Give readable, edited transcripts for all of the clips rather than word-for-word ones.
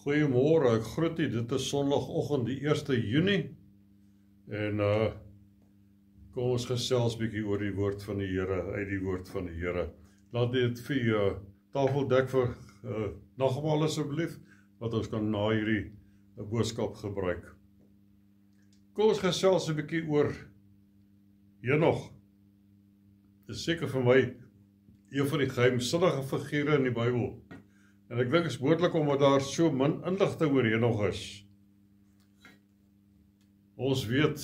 Goeiemôre, ek groet u, dit is Sondagoggend die 1 Junie en kom ons gesels bietjie oor die woord van die Here, uit die woord van die Here. Laat dit vir u tafel dek vir nagmaal asseblief, wat ons kan na hierdie boodskap gebruik. Kom ons gesels 'n bietjie oor Henog. Dit is seker vir my een van die geheimsinnige figure in die Bybel. En ek dink het is moontlik omdat daar so min inligting oor Henog is. Ons weet,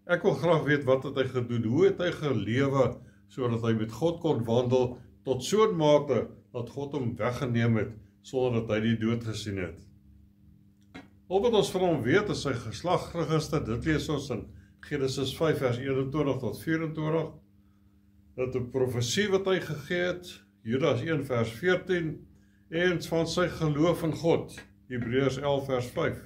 ek wil graag weet wat het hy gedoen, hoe het hy gelewe, sodat hy met God kon wandel, tot so 'n mate, dat God hom weggeneem het, sonder dat hy die dood gesien het. Al wat ons van hom weet, is sy geslagregister, dit lees ons in Genesis 5 vers 21 tot 24, dat 'n profesie wat hy gegee het, Judas 1 vers 14, en van sy geloof in God, Hebreërs 11 vers 5.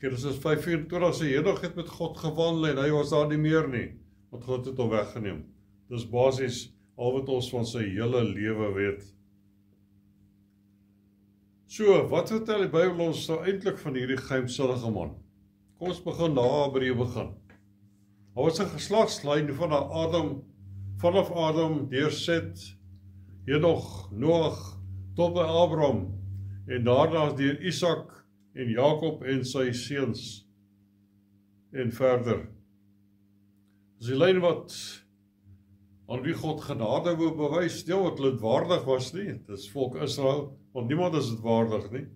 Genesis 5:24 sê Henog het met God gewandel en hy was daar nie meer nie, want God het hom weggeneem. Dis basies al wat ons van sy hele lewe weet. So, wat vertel die Bybel ons nou eintlik van hierdie geheimsinnige man? Kom ons begin daar by die begin. Hy was 'n geslagslyn vanaf Adam, deur Set, Henog, Noag, tot by Abraham, en daarna deur Isak en Jakob en sy seuns, en verder. Dis die lyn wat aan wie God genade wou bewys, nie wat hulle waardig was nie, dit is volk Israel, want niemand is dit waardig nie,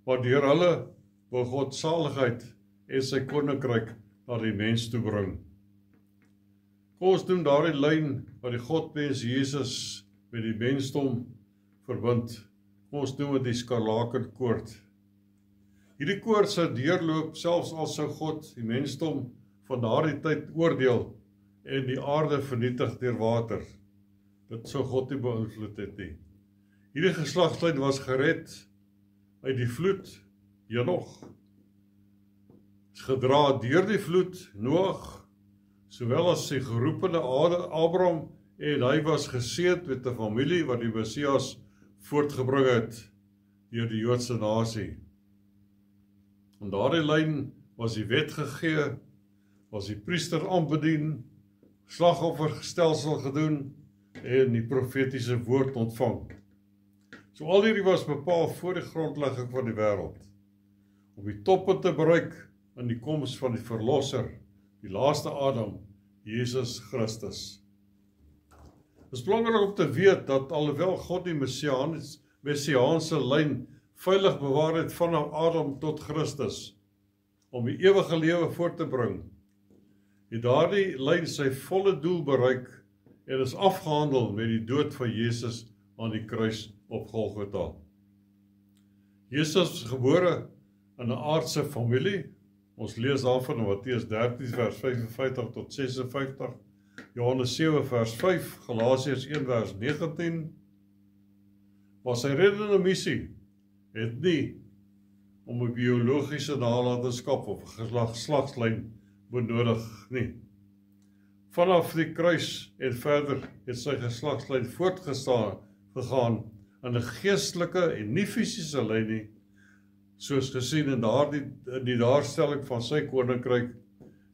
maar deur hulle wou God saligheid en sy koninkryk na die mens toe bring. Kom ons doen daardie lyn wat die Godmens Jesus met die mensdom verbind. Kom ons doen met die skarlakenkoord. Hierdie koord sou deurloop selfs al sou God die mensdom van daardie tyd oordeel en die aarde vernietig deur water. Dit sou God nie beïnvloed het nie. Hierdie geslagslyn was gered uit die vloed, Henog. Gedra deur die vloed, Noag, sowel as sy geroepene Abraham, en hy was geseënd met 'n familie wat die Messias voortgebring het deur die Joodse nasie. En daardie lyn was die wet gegee, was die priester aanbedien, slagofferstelsel gedoen en die profetiese woord ontvang. So al hierdie was bepaal voor die grondlegging van die wêreld, om die toppunt te bereik in die koms van die Verlosser, die laaste Adam, Jesus Christus. Het is belangrik om te weet dat alhoewel God die messiaanse lyn veilig bewaar het vanaf Adam tot Christus, om die ewige lewe voort te bring, het daardie lyn sy volle doel bereik en is afgehandel met die dood van Jesus aan die kruis op Golgotha. Jesus is gebore in 'n aardse familie. Ons lees daarvan in Matteus 13 vers 55 tot 56, Johannes 7 vers 5, Galasiërs 1 vers 19. Maar sy reddende missie het nie om 'n biologiese nalatenskap of geslagslyn benodig nie. Vanaf die kruis en verder het sy geslagslyn voortgegaan in 'n geestelike en nie fisiese lyn nie, soos gesien in die daarstelling van sy koninkryk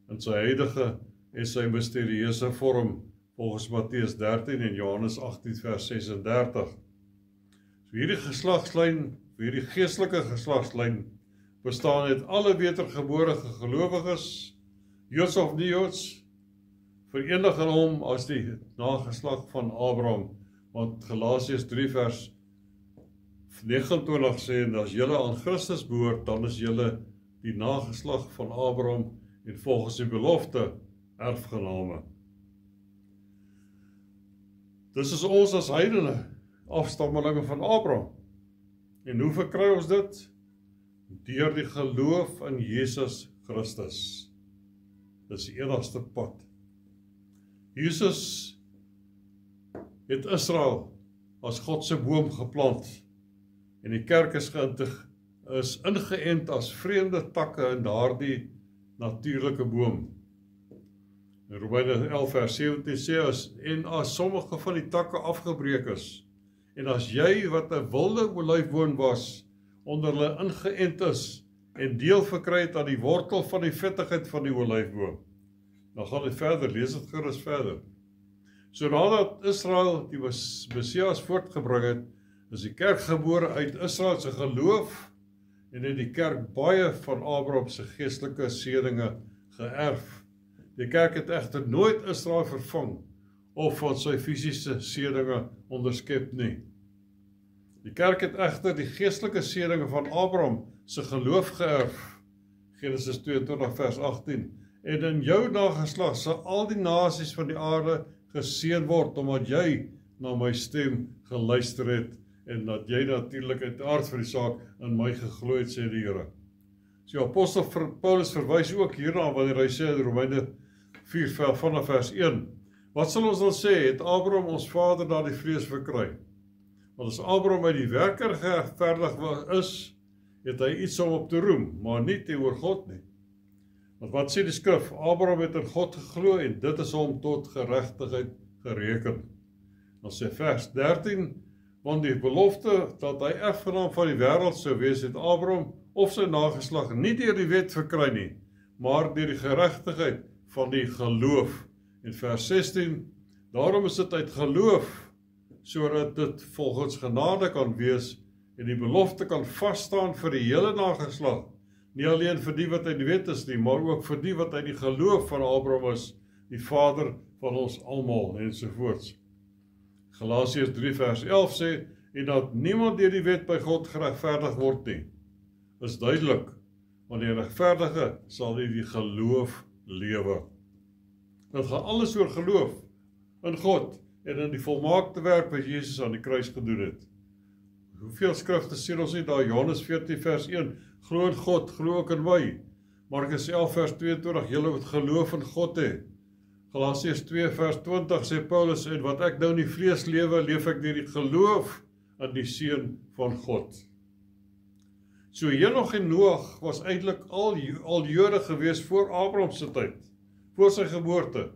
in sy huidige en sy misterieuse vorm volgens Matteus 13 en Johannes 18 vers 36. So hierdie geslagslyn, hierdie geestelike geslagslyn bestaan uit alle wedergebore gelowiges, Joods of nie Joods, verenig in hom as die nageslag van Abraham, want Galasiërs 3 vers 29 sê, en as julle aan Christus behoort, dan is julle die nageslag van Abraham en volgens die belofte erfgename. Dis is ons as heidene, afstammelinge van Abraham. En hoe verkry ons dit? Deur die geloof in Jesus Christus. Dis die enigste pad. Jesus het Israel as God se boom geplant, en die kerk is ingeënt as vreemde takke in daardie natuurlike boom. In Romeine 11 vers 17 sê, en as sommige van die takke afgebreek is, en as jy wat 'n wilde olyfboom was, onder hulle ingeënt is en deel verkry het aan die wortel van die vettigheid van die olyfboom. Dan gaan dit verder, lees dit gerus verder. So nadat Israel die Messias voortgebring het, is die kerk gebore uit Israel se geloof en het die kerk baie van Abraham se geestelike seëninge geërf. Die kerk het egter nooit Israel vervang of van sy fisiese seëninge onderskep nie. Die kerk het egter die geestelike seëninge van Abraham se geloof geërf, Genesis 22 vers 18, en in jou nageslag sal al die nasies van die aarde geseën word, omdat jy na my stem geluister het, en dat jy natuurlik uit die aard van die saak in my geglo het, sê die Here. So apostel Paulus verwys ook hierna, wanneer hy sê in Romeine 4 vanaf vers 1, wat sal ons dan sê, het Abraham ons vader na die vlees verkry? Want as Abraham uit die werker geregverdig is, het hy iets om op te roem, maar nie teenoor God nie. Want wat sê die skrif? Abraham het in God geglo en dit is hom tot geregtigheid gereken. Dan sê vers 13, want die belofte dat hy erfgenaam van die wêreld sou wees, het Abraham of sy nageslag nie deur die wet verkry nie, maar deur die geregtigheid van die geloof. En vers 16, daarom is dit uit geloof, sodat dit volgens genade kan wees en die belofte kan vasstaan vir die hele nageslag, nie alleen vir die wat uit die wet is nie, maar ook vir die wat uit die geloof van Abraham is, die vader van ons almal, ensovoorts. Galasiërs 3 vers 11 sê, en dat niemand deur die wet by God geregverdig word nie, is duidelik, want die regverdige sal deur die geloof lewe. Dit gaan alles oor geloof in God en in die volmaakte werk wat Jesus aan die kruis gedoen het. Hoeveel skrifte sê ons nie daar, Johannes 14 vers 1, glo in God, glo ook in my. Markus 11 vers 22, julle moet geloof in God hê. Galasiërs 2 vers 20 sê Paulus, en wat ek nou in die vlees lewe, leef ek deur die geloof in die Seun van God. So Henog en Noag was eintlik al Jode gewees voor Abraham se tyd, voor sy geboorte,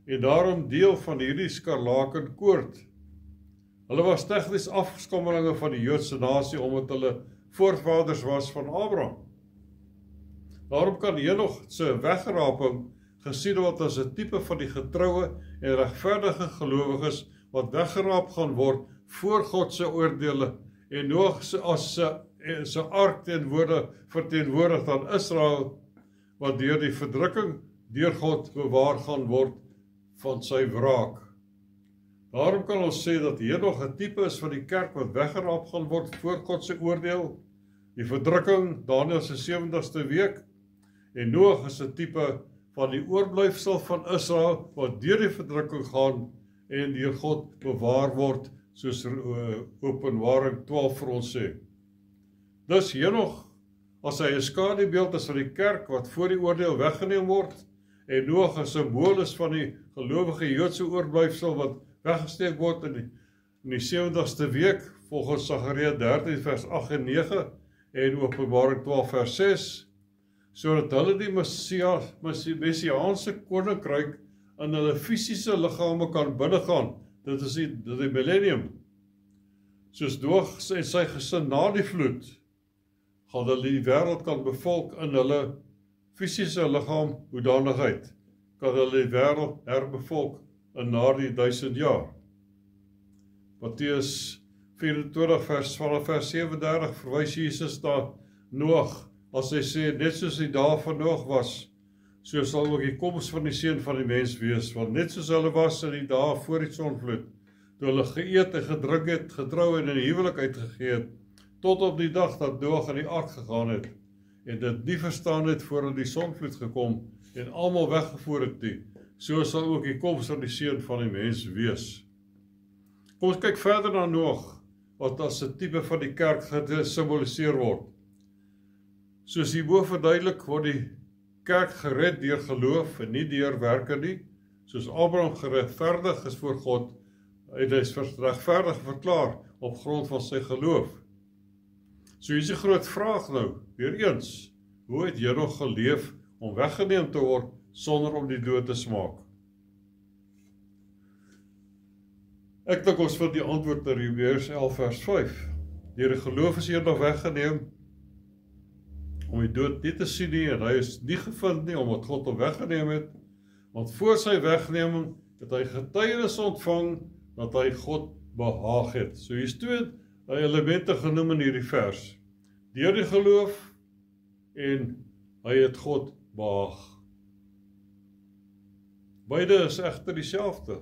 en daarom deel van hierdie skarlakenkoord. Hulle was tegnies afstammelinge van die Joodse nasie, omdat hulle voorvaders was van Abraham. Daarom kan Henog se weggeraping gesien word as 'n tipe van die getroue en regverdige gelowiges wat weggeraap gaan word voor God se oordeele, en Noag as se ark verteenwoordig aan Israel, wat deur die verdrukking deur God bewaar gaan word van sy wraak. Daarom kan ons sê dat Henog 'n tipe is van die kerk wat weggeraap gaan word voor God se oordeel, die verdrukking, Daniël se 70ste week, en Noag is 'n tipe van die oorblyfsel van Israel, wat deur die verdrukking gaan en deur God bewaar word, soos Openbaring 12 vir ons sê. Dus Henog, as hy 'n skadubeeld is van die kerk wat voor die oordeel weggeneem word, en Noag 'n simbool is van die gelowige Joodse oorblyfsel wat weggesteek word in die 70ste week, volgens Sagaria 13 vers 8 en 9, en Openbaring 12 vers 6, sodat hulle die Messiaanse koninkryk in hulle fisiese liggame kan binnegaan. Dit is die millennium. Soos Noag en sy gesin na die vloed, gaan hulle die wêreld kan bevolk in hulle fisiese liggaam hoedanigheid, kan hulle die wêreld herbevolk in na die 1000 jaar. Matteus 24 vers 37 verwys Jesus na Noag, as hy sê, net soos die dae van Noag was, so sal ook die koms van die Seun van die mens wees, want net soos hulle was in die dae voor die sonvloed, toe hulle geëet en gedrink het, getrou en in die huwelik uitgegee het, tot op die dag dat Noag in die ark gegaan het, en dit nie verstaan het voordat die sonvloed gekom, en almal weggevoer het nie, so sal ook die koms van die Seun van die mens wees. Kom ons kyk verder na Noag, wat as 'n tipe van die kerk gesimboliseer word. Soos hierbo verduidelik, word die kerk gered deur geloof en nie deur werke nie, soos Abraham geregverdig is voor God, hy is regverdig verklaar op grond van sy geloof. So hier is die groot vraag nou, weer eens, hoe het Henog geleef om weggeneem te word sonder om die dood te smaak? Ek dink ons vind die antwoord in Hebreërs 11 vers 5. deur die geloof is hy nog weggeneem, om die dood nie te sien nie, en hy is nie gevind nie, omdat God hom weggeneem het, want voor sy wegneming het hy getuienis ontvang, dat hy God behaag het. So hier is twee elemente genoem in hierdie vers. Deur die geloof, en hy het God behaag. Beide is egter dieselfde.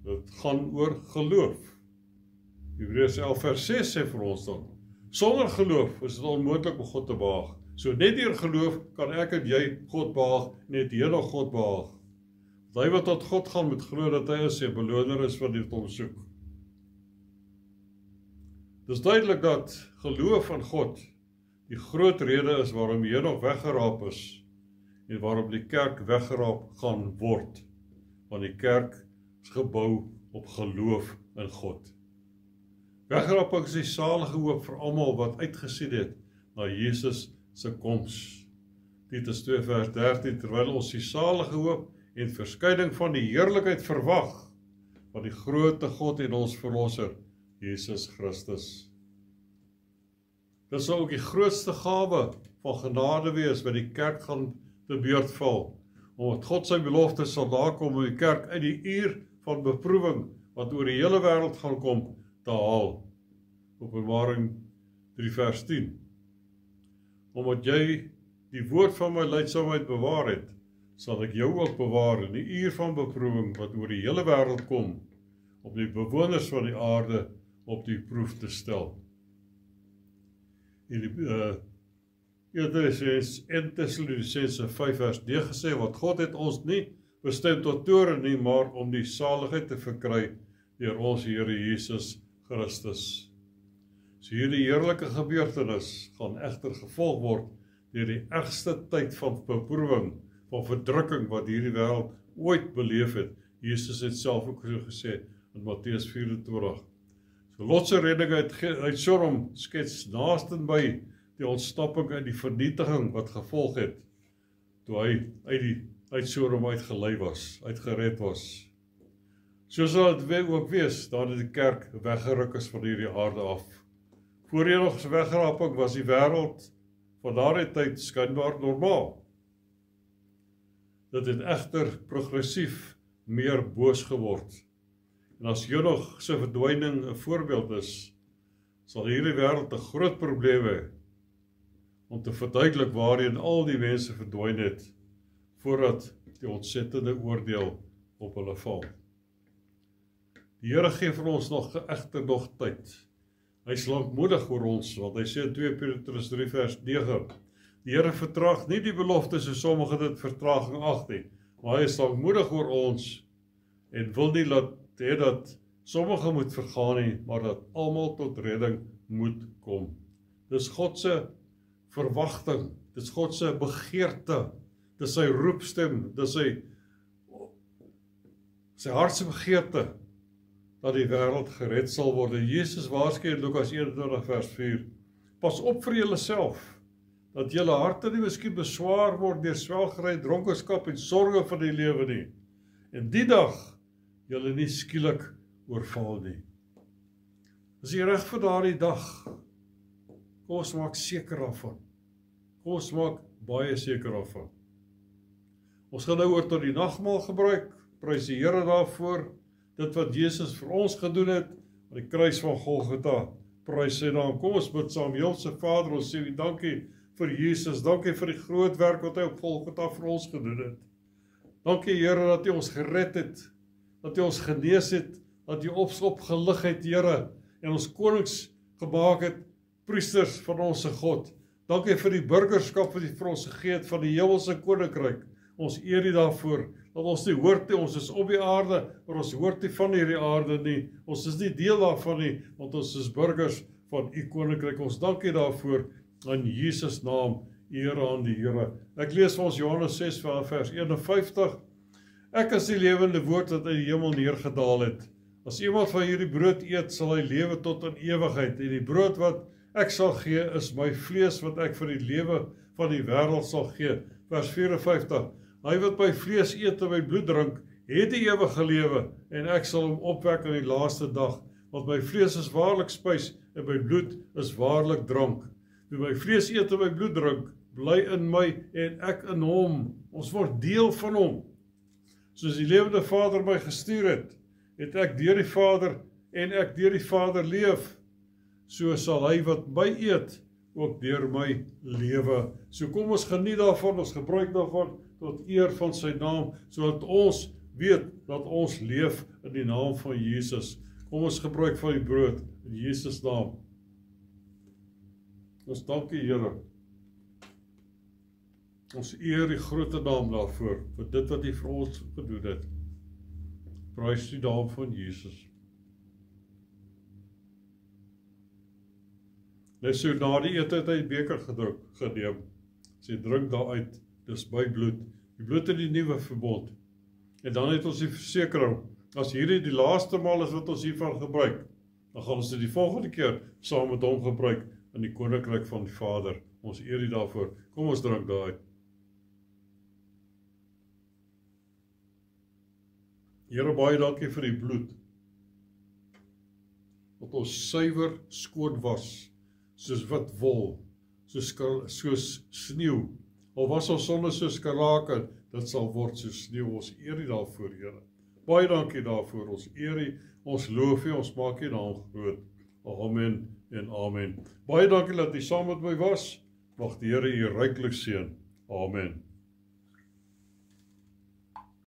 Dit gaan oor geloof. Hebreërs 11 vers 6 sê vir ons dan, sonder geloof is dit onmoontlik om God te behaag. So net deur geloof kan ek en jy God behaag, net jy nog God behaag. Want hy wat tot God gaan moet glo dat hy is, en beloner is wat dit hom soek. Dit is duidelik dat geloof in God die groot rede is waarom jy nog weggeraap is, en waarom die kerk weggeraap gaan word. Want die kerk is gebou op geloof in God. Wegraping is die salige hoop vir almal wat uitgesien het na Jesus se koms. Titus 2 vers 13, terwyl ons die salige hoop en verskyning van die heerlikheid verwag, van die grootte God en ons verlosser, Jesus Christus. Dit sal ook die grootste gawe van genade wees wat die kerk gaan te beurt val, omdat God sy belofte sal nakom om die kerk uit die uur van beproewing wat oor die hele wêreld gaan kom te haal. Openbaring 3 vers 10. Omdat jy die woord van my lydsaamheid bewaar het, sal ek jou ook bewaar in die uur van beproewing wat oor die hele wêreld kom, om die bewoners van die aarde op die proef te stel. In die 1 Tessalonisense 5 vers 9 gesê, want God het ons nie bestem tot toorn nie, maar om die saligheid te verkry deur ons Here Jesus Christus. So hierdie heerlike gebeurtenis gaan egter gevolg word deur die ergste tyd van beproewing, van verdrukking wat hierdie wêreld ooit beleef het. Jesus het self ook so gesê in Matteus 24. So Lot se redding uit Sodom skets naastenby die ontsnapping en die vernietiging wat gevolg het, toe hy uit Sodom uitgered was. So sal dit ook wees, nadat die kerk weggeruk is van hierdie aarde af. Voor enige wegraping was die wêreld van daardie tyd skynbaar normaal. Dit het egter progressief meer boos geword. En as Henog se verdwyning 'n voorbeeld is, sal hierdie wêreld 'n groot probleem hê om te verduidelik waarheen al die mense verdwyn het, voordat die ontsettende oordeel op hulle val. Die Here gee vir ons egter nog tyd. Hy is lankmoedig oor ons, want hy sê in 2 Petrus 3 vers 9, die Here vertraag nie die belofte so sommige dit vertraging ag nie, maar hy is lankmoedig oor ons, en wil nie hê dat sommige moet vergaan nie, maar dat almal tot redding moet kom. Dis God se verwagting, dis God se begeerte, dis sy roepstem, dis sy hartse begeerte, dat die wêreld gered sal word. Jesus waarsku in Lukas 21 vers 4, pas op vir julleself, dat julle harte nie miskien beswaar word deur swelgery, dronkenskap en sorge van die lewe nie, en die dag julle nie skielik oorval nie. Is jy reg vir daardie dag? Kom ons maak seker daarvan. Kom ons maak baie seker daarvan. Ons gaan nou oor tot die nagmaal gebruik, prys die Here daarvoor, dit wat Jesus vir ons gedoen het, aan die kruis van Golgotha, prys sy naam. Kom ons bid saam. Hemelse Vader, ons sê u dankie vir Jesus, dankie vir die groot werk wat hy op Golgotha vir ons gedoen het. Dankie Here dat u ons gered het, dat u ons genees het, dat u ons opgelig het, Here, en ons konings gemaak het, priesters van ons God. Dankie vir die burgerskap wat u vir ons gegee het van die hemelse koninkryk. Ons eer u daarvoor, dat ons nie hoort nie, ons is op die aarde, maar ons hoort nie van hierdie aarde nie. Ons is nie deel daarvan nie, want ons is burgers van u koninkryk. Ons dank u daarvoor, in Jesus naam, eer aan die Here. Ek lees vir ons Johannes 6 vers 51. Ek is die lewende woord wat uit die hemel neergedaal het. As iemand van hierdie brood eet, sal hy lewe tot in ewigheid. En die brood wat ek sal gee, is my vlees wat ek vir die lewe van die wêreld sal gee. Vers 54. Hy wat my vlees eet en my bloed drink, het die ewige lewe, en ek sal hom opwek in die laaste dag, want my vlees is waarlik spys en my bloed is waarlik drank. Wie my vlees eet en my bloed drink, bly in my en ek in hom. Ons word deel van hom. Soos die lewende Vader my gestuur het ek deur die Vader en ek deur die Vader leef. So sal hy wat my eet, ook deur my lewe. So kom ons geniet daarvan, ons gebruik daarvan tot eer van sy naam, sodat ons weet dat ons leef in die naam van Jesus. Kom ons gebruik van die brood in Jesus naam. Ons dankie Here. Ons eer die grote naam daarvoor, vir dit wat hy vir ons gedoen het. Prys die naam van Jesus. Net so na die ete het hy die beker geneem. Sê drink daaruit, dis my bloed. Die bloed in die nuwe verbond. En dan het ons die versekering, as hierdie die laaste maal is wat ons hiervan gebruik, dan gaan ons dit die volgende keer saam met hom gebruik in die koninkryk van die Vader. Ons eer die daarvoor. Kom ons drink daaruit. Here, baie dankie vir die bloed, wat ons suiwer skoon was, soos wit wol, soos sneeu. Al was ons sonde soos skarlake, dit sal word soos sneeu. Ons eer U daarvoor, Here. Baie dankie daarvoor. Ons eer U, ons loof U, ons maak U naam groot. Amen en amen. Baie dankie dat U saam met my was. Mag die Here U ryklik seën. Amen.